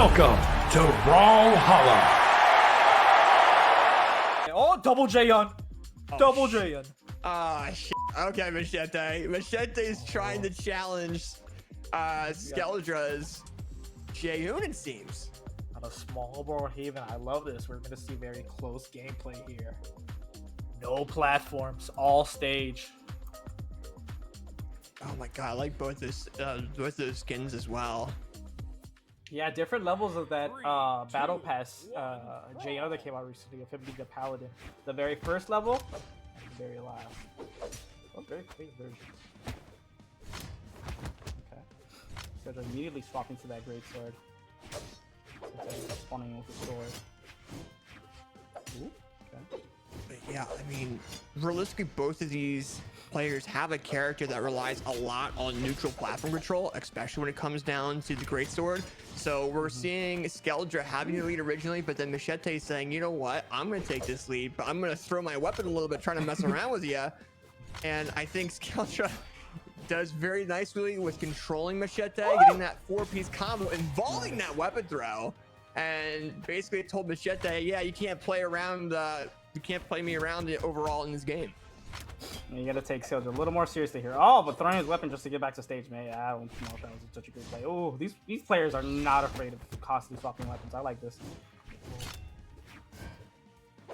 Welcome to Brawlhalla. Oh, double J on. Double J on. Ah, shit. Okay, Macheeete. Macheeete is trying to challenge Skeldra's Jaehoon, it seems. On a small ball haven, I love this. We're gonna see very close gameplay here. No platforms, all stage. Oh my god, I like both those skins as well. Yeah, different levels of that battle pass JR that came out recently of him being a paladin. The very first level, and the very last. Oh, very clean versions. Okay. So they're immediately swapping to that great sword. Spawning with the sword. Ooh, okay. But yeah, I mean, realistically, both of these players have a character that relies a lot on neutral platform control, especially when it comes down to the greatsword. So we're seeing Skeldra having the lead originally, but then Macheeete saying, you know what, I'm going to take this lead, but I'm going to throw my weapon a little bit, trying to mess around with you. And I think Skeldra does very nicely with controlling Macheeete, getting that 4-piece combo, involving that weapon throw, and basically told Macheeete, yeah, you can't play around, you can't play me around overall in this game. You gotta take Skeldra a little more seriously here. Oh, but throwing his weapon just to get back to stage, man. I don't know if that was such a good play. Oh, these players are not afraid of constantly swapping weapons. I like this.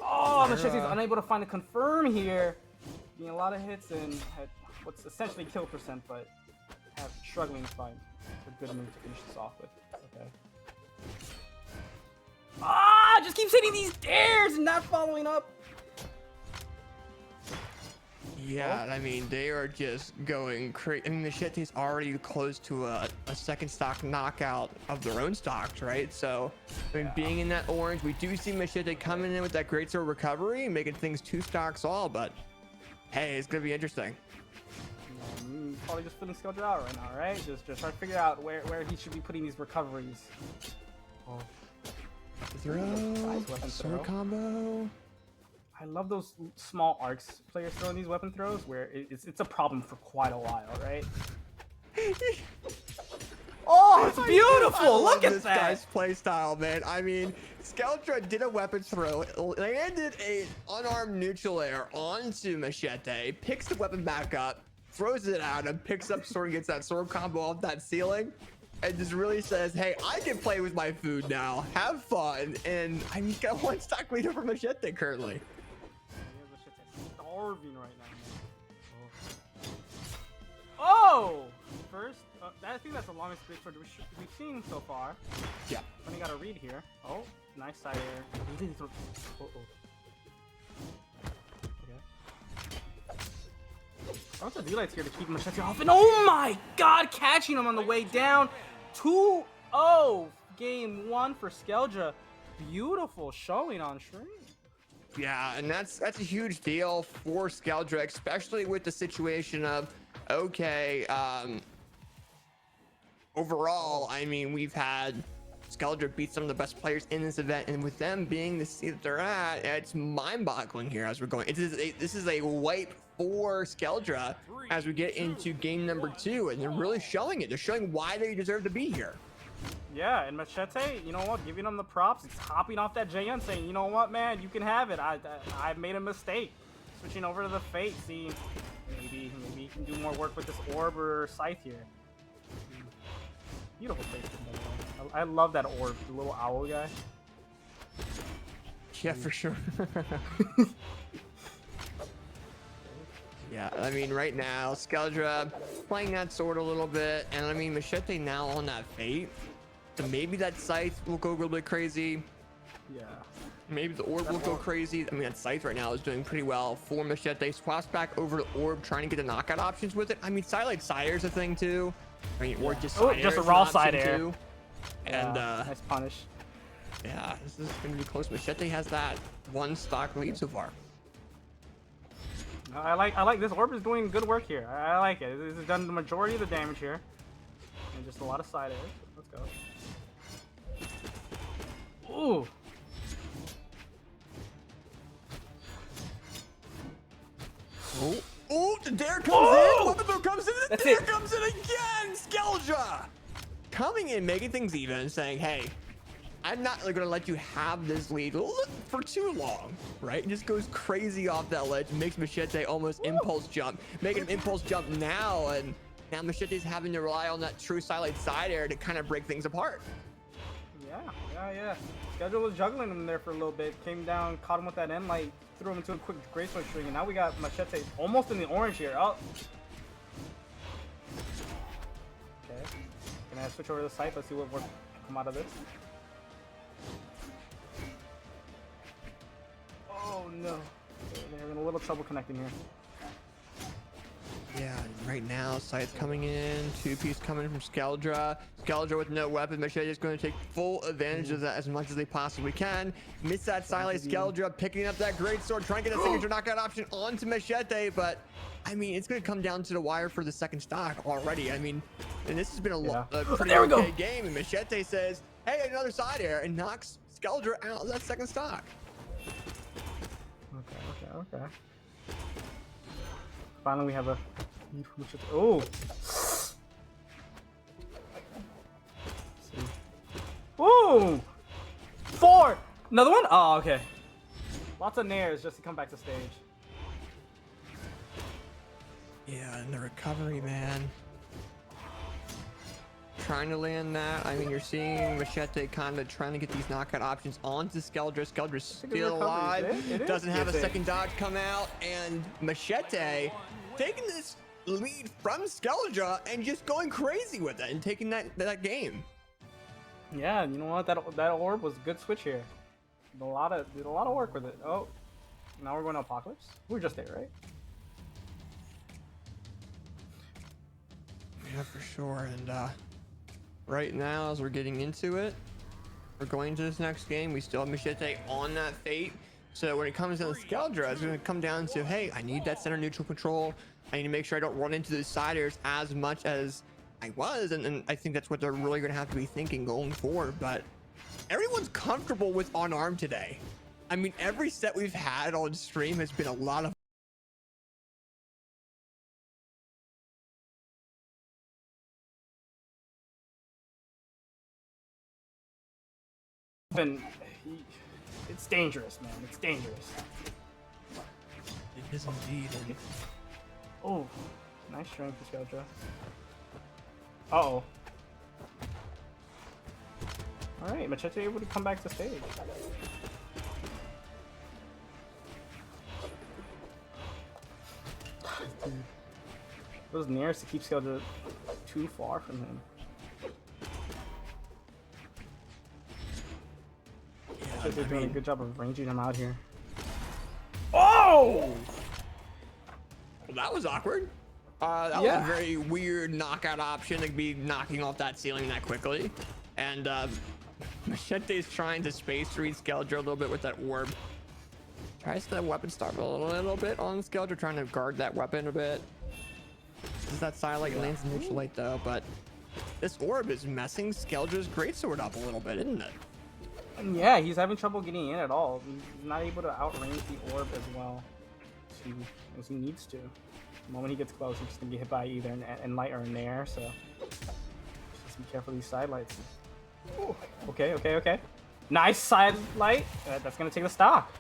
Oh, Macheete's unable to find a confirm here. Getting a lot of hits and had what's essentially kill percent, but struggling to find a good move to finish this off with. Okay. Ah, just keeps hitting these dares and not following up. Yeah, I mean, they are just going crazy. I mean, Macheete's already close to a second stock knockout of their own stocks, right? So, I mean, being in that orange, we do see Macheeete coming in with that greatsword recovery and making things 2 stocks all, but hey, it's going to be interesting. Probably just filling Skeldra out right now, right? Just trying to figure out where he should be putting these recoveries. Oh. Sword combo. I love those small arcs players throwing these weapon throws where it's a problem for quite a while, right? Oh, it's beautiful! Look at this that! Guy's play style, man. I mean, Skeldra did a weapon throw, landed a unarmed neutral air onto Macheeete, picks the weapon back up, throws it out, and picks up sword and gets that sword combo off that ceiling. And just really says, hey, I can play with my food now. Have fun. And I mean, he's got 1 stock leader for Macheeete currently. Starving right now. Oh! First, I think that's the longest greatsword we've seen so far. Yeah. Only got a read here. Oh, nice side air. I want the D-lights here to keep Macheeete off, and oh my god, catching him on the way down. 2-0 game 1 for Skeldra. Beautiful showing on stream. Yeah, and that's a huge deal for Skeldra, especially with the situation of, okay, overall, I mean, we've had Skeldra beat some of the best players in this event, and with them being the seed that they're at, it's mind-boggling here as we're going. This is a wipe for Skeldra as we get into game number 2, and they're really showing it. They're showing why they deserve to be here. Yeah, and Macheeete, you know what, giving him the props. He's hopping off that JN saying, you know what, man, you can have it. I made a mistake. Switching over to the Fate. See, maybe he can do more work with this orb or scythe here. Beautiful face. I love that orb, the little owl guy. Yeah, for sure. Yeah, I mean, right now, Skeldra playing that sword a little bit, and I mean, Macheeete now on that Fate. So maybe that scythe will go a little bit crazy. Yeah. Maybe the orb will go crazy. I mean, that scythe right now is doing pretty well for Macheeete. Swaps back over to orb, trying to get the knockout options with it. I mean, Silent Sire's a thing too. I mean, or just just a raw side air. Too. And nice punish. Yeah, this is gonna be close. Macheeete has that 1 stock lead so far. I like this orb is doing good work here. I like it. This has done the majority of the damage here. And just a lot of side airs. Let's go. Ooh. Oh, the dare comes in. Weapon throw comes in. The dare it. comes in again. Skeldra coming in, making things even, saying, hey, I'm not gonna let you have this lead for too long, right? It just goes crazy off that ledge, makes Macheeete almost impulse jump, making him impulse jump now, and now Macheete's having to rely on that true silent side air to kind of break things apart. Yeah. Skeldra was juggling him there for a little bit, came down, caught him with that end light, threw him into a quick great switch string, and now we got Macheeete almost in the orange here. Oh. Okay. Gonna switch over to the site. Let's see what can come out of this. Oh no. They're having a little trouble connecting here. Yeah, right now, Scythe coming in, two-piece coming from Skeldra. Skeldra with no weapon. Macheeete is going to take full advantage of that as much as they possibly can. Miss that silent Skeldra, picking up that great sword, trying to get a signature knockout option onto Macheeete, but I mean, it's going to come down to the wire for the second stock already. I mean, and this has been a pretty okay game, and Macheeete says, hey, another side air, and knocks Skeldra out of that second stock. Okay. Finally, we have a. Oh! Ooh! 4! Another one? Oh, okay. Lots of nairs just to come back to stage. Yeah, and the recovery, man. Trying to land that. I mean, you're seeing Macheeete kind of trying to get these knockout options onto Skeldra. Skeldra's still alive. Doesn't have a second dodge come out. And Macheeete taking this lead from Skeldra and just going crazy with it and taking that game. Yeah, you know what? That orb was a good switch here. Did a lot of work with it. Oh, now we're going to Apocalypse. We were just there, right? Yeah, for sure. And right now, as we're getting into it, we're going to this next game. We still have Macheeete on that fate. So when it comes down to Skeldra, it's going to come down to, hey, I need that center neutral control. I need to make sure I don't run into the side airs as much as I was. And I think that's what they're really going to have to be thinking going forward. But everyone's comfortable with on arm today. I mean, every set we've had on stream has been a lot of it's dangerous, man. It's dangerous. It is indeed. Oh, nice strength for Skeldra. Uh-oh. Alright, Macheeete able to come back to stage. Those nairs to keep Skeldra too far from him. They're doing a good job of ranging him out here. Oh! Well, that was awkward. That was a very weird knockout option to be knocking off that ceiling that quickly. And Macheete's trying to space read Skeldra a little bit with that orb. Tries to weapon starve a little bit on Skeldra, trying to guard that weapon a bit. This is that silent lands neutral light though, but this orb is messing Skeldra's greatsword up a little bit, isn't it? Yeah, he's having trouble getting in at all. He's not able to outrange the orb as well as he needs to. The moment he gets close, he's just gonna get hit by either an light or a nair. So just be careful of these side lights. Ooh. Okay. Nice side light. That's gonna take the stock.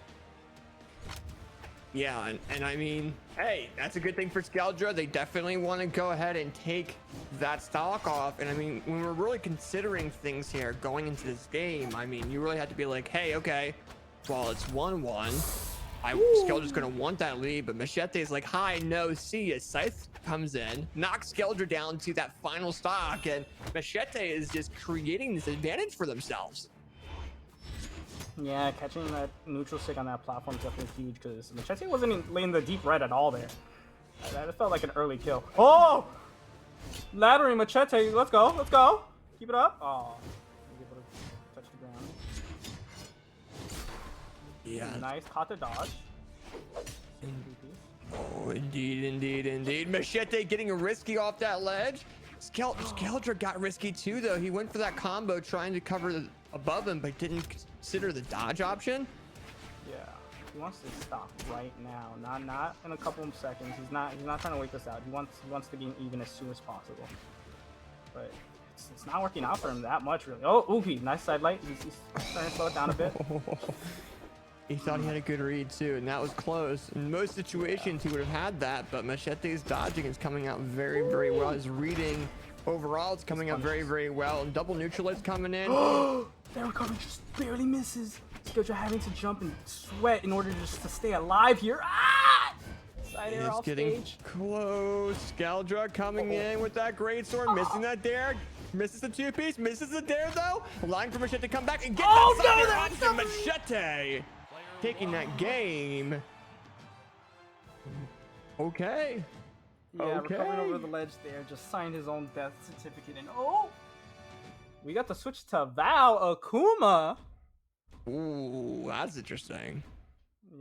Yeah, and I mean, hey, that's a good thing for Skeldra. They definitely want to go ahead and take that stock off. And I mean, when we're really considering things here going into this game, I mean, you really have to be like, hey, okay, well, it's 1-1. Skeldra's going to want that lead, but Macheeete is like, hi, no, see ya. Scythe comes in, knocks Skeldra down to that final stock, and Macheeete is just creating this advantage for themselves. Yeah, catching that neutral stick on that platform is definitely huge because Macheeete wasn't laying the deep red at all there. That felt like an early kill. Oh! Laddering Macheeete, let's go. Keep it up. Oh, he's able to touch the ground. Yeah. Nice, caught the dodge. Oh, indeed. Macheeete getting risky off that ledge. Skeldra got risky too, though. He went for that combo trying to cover above him, but didn't consider the dodge option. Yeah, he wants to stop right now, not in a couple of seconds. He's not trying to wait this out. He wants the game even as soon as possible. But it's not working out for him that much, really. Oh, Oogie, nice side light. He's starting to slow it down a bit. He thought he had a good read too, and that was close. In most situations, he would have had that, but Macheeete's dodging is coming out very, very well. His reading overall is coming out very, very well. And double neutral is coming in. That recovery just barely misses. Skeldra having to jump and sweat in order just to stay alive here. Ah! Side air It's off getting stage. close. Skeldra coming in with that great sword, missing that dare. Misses the two-piece, misses the dare though. Allowing for Macheeete to come back and get that side air onto Macheeete. Taking that game. Okay. Yeah, recovering over the ledge there. Just signed his own death certificate. And oh! We got to switch to Val Akuma. Ooh, that's interesting.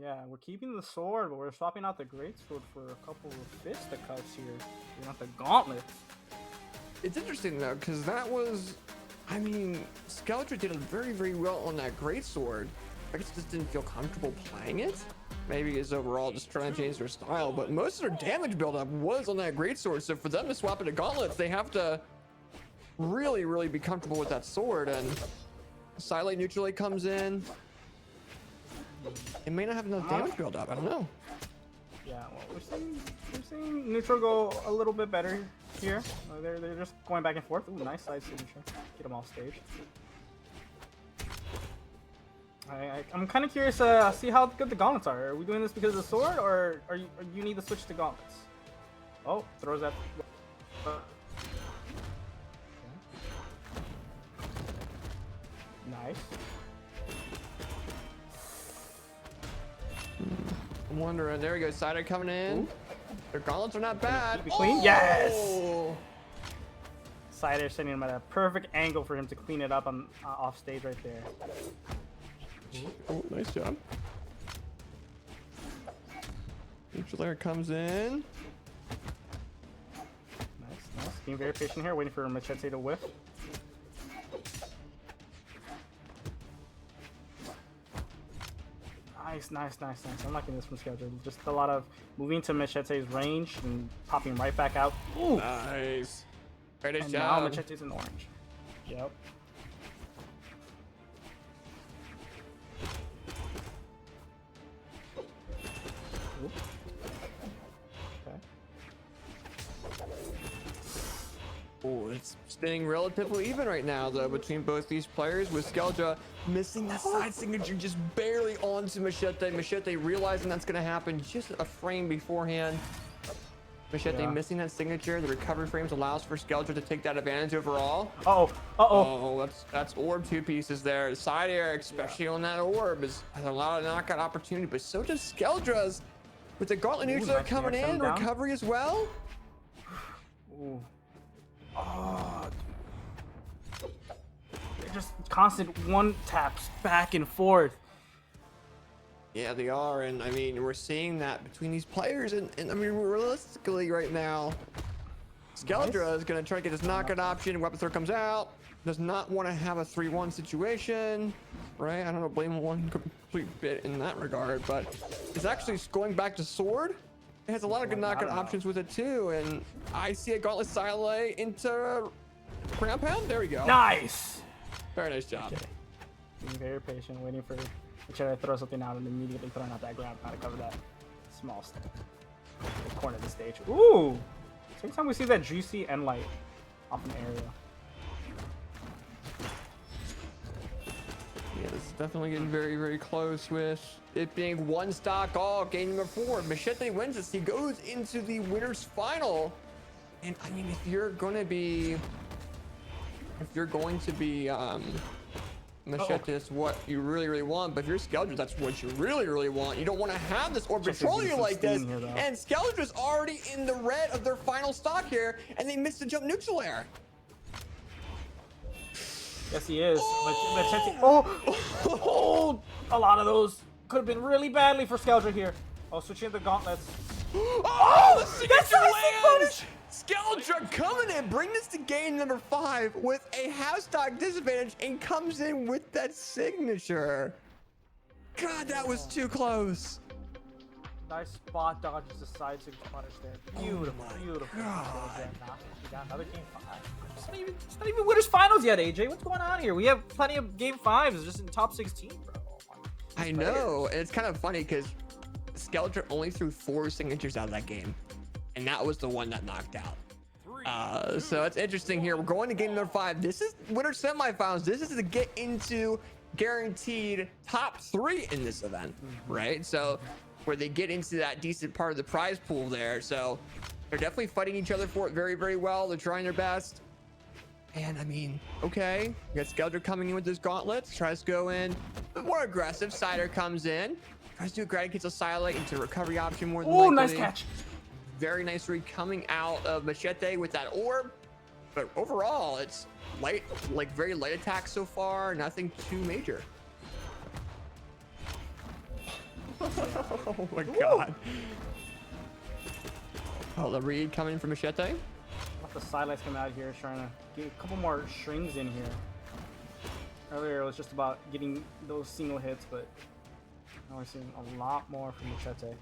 Yeah, we're keeping the sword, but we're swapping out the great sword for a couple of fisticuffs here. We want the gauntlet. It's interesting though, because that was, I mean, Skeldra did very, very well on that great sword. I guess just didn't feel comfortable playing it. Maybe is overall just trying to change their style, but most of their damage buildup was on that great sword. So for them to swap it to gauntlets, they have to really, really be comfortable with that sword. And Silent Neutral comes in. It may not have enough damage buildup. I don't know. Yeah, well, we're seeing neutral go a little bit better here. They're just going back and forth. Ooh, nice side signature. Get them off stage. I'm kind of curious to see how good the gauntlets are. Are we doing this because of the sword, or you need to switch to gauntlets? Oh, throws that. Nice. I'm wondering. There we go. Cider coming in. Ooh. Their gauntlets are not bad. Keep it clean. Oh! Yes. Cider sending him at a perfect angle for him to clean it up on off stage right there. Oh, nice job. Neutral air comes in. Nice. Being very patient here, waiting for Macheeete to whiff. Nice. I'm liking this from Skeldra. Just a lot of moving to Macheete's range and popping right back out. Ooh. Nice. Great And job. now Macheete's in orange. Yep. Oop. Okay. Oh, it's staying relatively even right now, though, between both these players, with Skeldra missing that side signature just barely onto Macheeete. Macheeete realizing that's going to happen just a frame beforehand. Macheeete missing that signature. The recovery frames allows for Skeldra to take that advantage overall. Oh, that's orb two pieces there. Side air, especially on that orb, has a lot of knockout opportunity, but so does Skeldra's. With the gauntlet neutral coming in, recovery as well. Ooh. Oh, dude. They're just constant one taps back and forth. Yeah, they are, and I mean, we're seeing that between these players, and I mean, realistically right now, Skeldra is going to try to get his knockout option. Weapon throw comes out. Does not want to have a 3-1 situation, right? I don't blame one complete bit in that regard, but it's actually going back to sword. It has a lot of good knockout options with it too, and I see a gauntlet silent into ground pound. There we go. Nice. Very nice job. Okay. Being very patient, waiting for Macheeete to throw something out and immediately throwing out that ground pound to cover that small step. The corner of the stage. Ooh. Same time we see that juicy end light off an area. Yeah, this is definitely getting very, very close with it being one stock all. Game number 4. Macheeete wins this. He goes into the winner's final. And I mean, if you're going to be Macheeete is what you really, really want. But if you're Skeldra, that's what you really, really want. You don't want to have this orb control you like this. And Skeldra's already in the red of their final stock here, and they missed the jump neutral air. Yes, he is. Macheeete. Oh, a lot of those could have been really badly for Skeldra here. Oh, switching the gauntlets. Oh, the signature lands! Skeldra coming in, bring this to game number 5 with a half stock disadvantage, and comes in with that signature. God, that was too close. Nice spot dodges the side six punish there. Beautiful, beautiful. We got another game 5. It's not even winners finals yet, AJ. What's going on here? We have plenty of game 5s just in top 16, bro. I know, and it's kind of funny because Skeldra only threw 4 signatures out of that game, and that was the one that knocked out. So it's interesting here. We're going to game number 5. This is winner semifinals. This is to get into guaranteed top 3 in this event, right? So where they get into that decent part of the prize pool there. So they're definitely fighting each other for it very, very well. They're trying their best. And I mean, okay, you got Skeldra coming in with his gauntlets, tries to go in more aggressive. Cider comes in, tries to do a grab, gets a silent into recovery option more than likely. Nice catch. Very nice read coming out of Macheeete with that orb. But overall, it's light, like very light attack so far. Nothing too major. Oh my god. Oh, the read coming from Macheeete. Let the sidelights come out here, trying to get a couple more strings in here. Earlier, it was just about getting those single hits, but now we're seeing a lot more from Macheeete.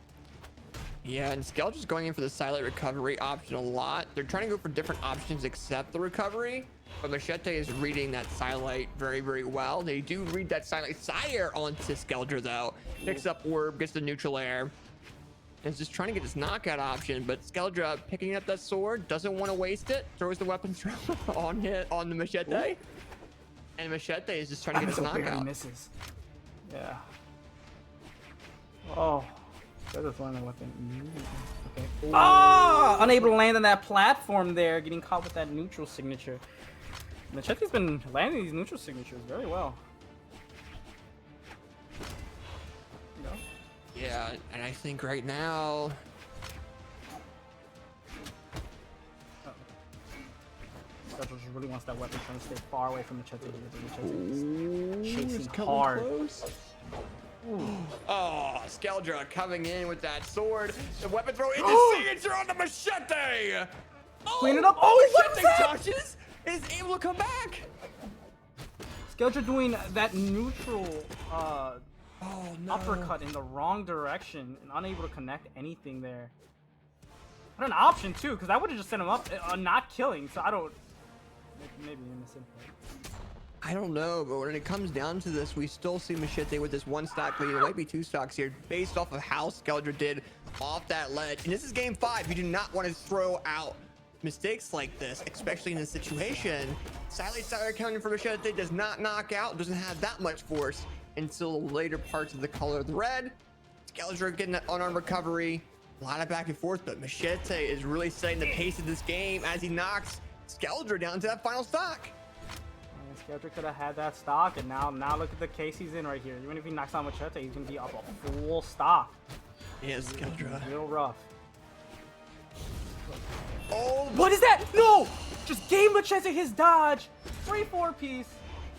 Yeah, and Skeldra's going in for the silent recovery option a lot. They're trying to go for different options except the recovery, but Macheeete is reading that silent very, very well. They do read that silent sire onto Skeldra though. Picks up orb, gets the neutral air, and is just trying to get this knockout option. But Skeldra picking up that sword, doesn't want to waste it, throws the weapon throw on the Macheeete, and Macheeete is just trying to get this knockout. Misses. Yeah. Oh. Just landing weapon. Okay. Ah! Unable to land on that platform there, getting caught with that neutral signature. Macheete's been landing these neutral signatures very well. You know? Yeah, and I think right now. Skeldra just really wants that weapon, trying to stay far away from Macheeete. Chasing hard. Close. Oh, Skeldra coming in with that sword. The weapon throw into signature on the Macheeete. Clean it up. Oh, what is that? Touches, is able to come back. Skeldra doing that neutral No. uppercut in the wrong direction and unable to connect anything there. What an option too, because I would have just sent him up, not killing. So I don't. Maybe in the same point. I don't know, but when it comes down to this, we still see Macheeete with this 1 stock lead. It might be 2 stocks here, based off of how Skeldra did off that ledge. And this is game 5. You do not want to throw out mistakes like this, especially in this situation. Silent Sire coming from Macheeete does not knock out, doesn't have that much force until later parts of the color of the red. Skeldra getting that unarmed recovery. A lot of back and forth, but Macheeete is really setting the pace of this game as he knocks Skeldra down to that final stock. Skeldra could have had that stock, and now look at the case he's in right here. Even if he knocks out Macheeete, he's gonna be up a full stock. Yes, Skeldra. Real rough. Oh, what is that? No! Just gave Macheeete his dodge. 3-4 piece.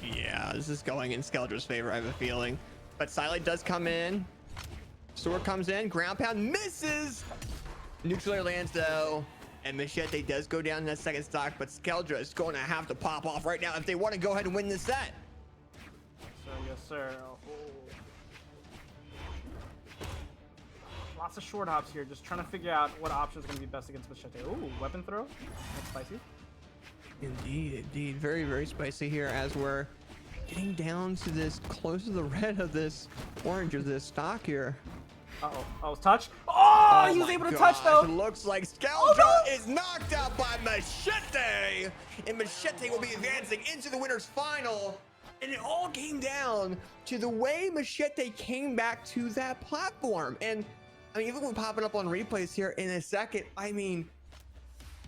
yeah, this is going in Skeldra's favor, I have a feeling. But Silent does come in. Sword comes in. Ground pound misses. Neutral air lands though. And Macheeete does go down in that second stock, but Skeldra is going to have to pop off right now if they want to go ahead and win this set. Yes, sir. Oh. Lots of short hops here, just trying to figure out what option is going to be best against Macheeete. Ooh, weapon throw. That's spicy. Indeed, indeed. Very, very spicy here as we're getting down to this close to the red of this orange of this stock here. Uh-oh. Oh, touch. Oh, he was able to touch, though. It looks like Skeldra is knocked out by Macheeete. And Macheeete will be advancing into the winner's final. And it all came down to the way Macheeete came back to that platform. And I mean, even when popping up on replays here in a second, I mean,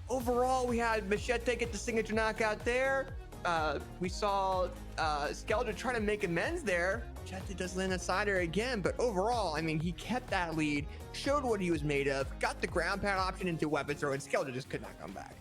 overall, we had Macheeete get the signature knockout there. We saw Skeldra try to make amends there. Macheeete does land a cider again, but overall, I mean, he kept that lead, showed what he was made of, got the ground pound option into weapon throw, and Skeldra just could not come back.